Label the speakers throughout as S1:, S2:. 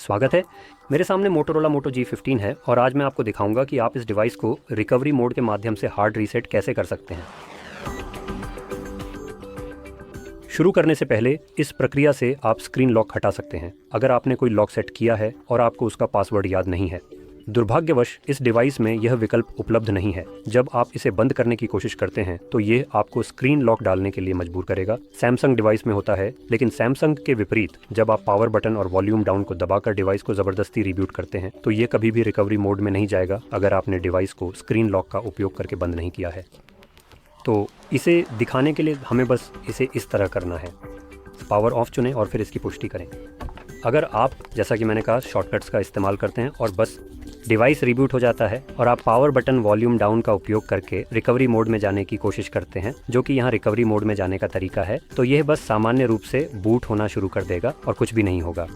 S1: स्वागत है। मेरे सामने मोटोरोला मोटो G15 है और आज मैं आपको दिखाऊंगा कि आप इस डिवाइस को रिकवरी मोड के माध्यम से हार्ड रीसेट कैसे कर सकते हैं। शुरू करने से पहले इस प्रक्रिया से आप स्क्रीन लॉक हटा सकते हैं अगर आपने कोई लॉक सेट किया है और आपको उसका पासवर्ड याद नहीं है। दुर्भाग्यवश इस डिवाइस में यह विकल्प उपलब्ध नहीं है। जब आप इसे बंद करने की कोशिश करते हैं तो ये आपको स्क्रीन लॉक डालने के लिए मजबूर करेगा। सैमसंग डिवाइस में होता है, लेकिन सैमसंग के विपरीत जब आप पावर बटन और वॉल्यूम डाउन को दबाकर डिवाइस को ज़बरदस्ती रिबूट करते हैं तो ये कभी भी रिकवरी मोड में नहीं जाएगा अगर आपने डिवाइस को स्क्रीन लॉक का उपयोग करके बंद नहीं किया है। तो इसे दिखाने के लिए हमें बस इसे इस तरह करना है। पावर ऑफ चुनें और फिर इसकी पुष्टि करें। अगर आप, जैसा कि मैंने कहा, शॉर्टकट्स का इस्तेमाल करते हैं और बस डिवाइस रिबूट हो जाता है और आप पावर बटन वॉल्यूम डाउन का उपयोग करके रिकवरी मोड में जाने की कोशिश करते हैं, जो कि यहाँ रिकवरी मोड में जाने का तरीका है, तो यह बस सामान्य रूप से बूट होना शुरू कर देगा और कुछ भी नहीं होगा।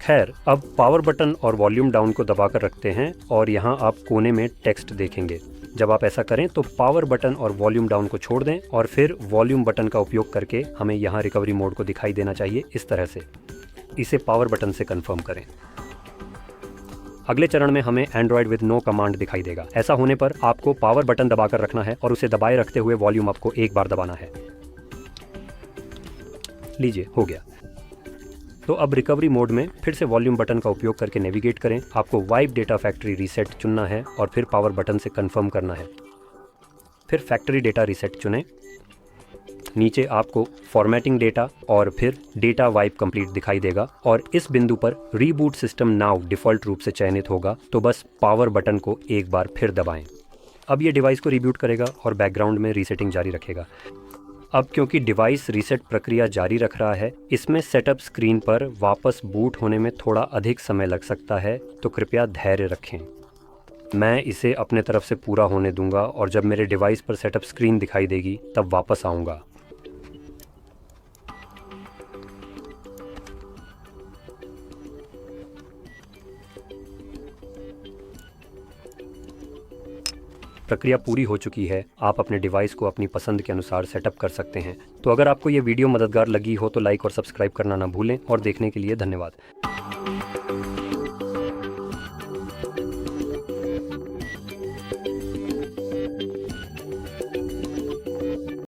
S1: खैर, अब पावर बटन और वॉल्यूम डाउन को दबाकर रखते हैं और यहाँ आप कोने में टेक्स्ट देखेंगे। जब आप ऐसा करें तो पावर बटन और वॉल्यूम डाउन को छोड़ दें और फिर वॉल्यूम बटन का उपयोग करके हमें यहाँ रिकवरी मोड को दिखाई देना चाहिए इस तरह से। इसे पावर बटन से कंफर्म करें। अगले चरण में हमें एंड्रॉयड विद नो कमांड दिखाई देगा। ऐसा होने पर आपको पावर बटन दबाकर रखना है और उसे दबाए रखते हुए वॉल्यूम अप को एक बार दबाना है। लीजिए, हो गया। तो अब रिकवरी मोड में फिर से वॉल्यूम बटन का उपयोग करके नेविगेट करें। आपको वाइप डेटा फैक्ट्री रीसेट चुनना है और फिर पावर बटन से कंफर्म करना है। फिर फैक्ट्री डेटा रीसेट चुनें। नीचे आपको फॉर्मेटिंग डेटा और फिर डेटा वाइप कंप्लीट दिखाई देगा और इस बिंदु पर रीबूट सिस्टम नाउ डिफ़ॉल्ट रूप से चयनित होगा, तो बस पावर बटन को एक बार फिर दबाएं। अब ये डिवाइस को रीबूट करेगा और बैकग्राउंड में रीसेटिंग जारी रखेगा। अब क्योंकि डिवाइस रीसेट प्रक्रिया जारी रख रहा है, इसमें सेटअप स्क्रीन पर वापस बूट होने में थोड़ा अधिक समय लग सकता है, तो कृपया धैर्य रखें। मैं इसे अपने तरफ से पूरा होने दूंगा और जब मेरे डिवाइस पर सेटअप स्क्रीन दिखाई देगी तब वापस आऊँगा। प्रक्रिया पूरी हो चुकी है। आप अपने डिवाइस को अपनी पसंद के अनुसार सेटअप कर सकते हैं। तो अगर आपको ये वीडियो मददगार लगी हो तो लाइक और सब्सक्राइब करना ना भूलें और देखने के लिए धन्यवाद।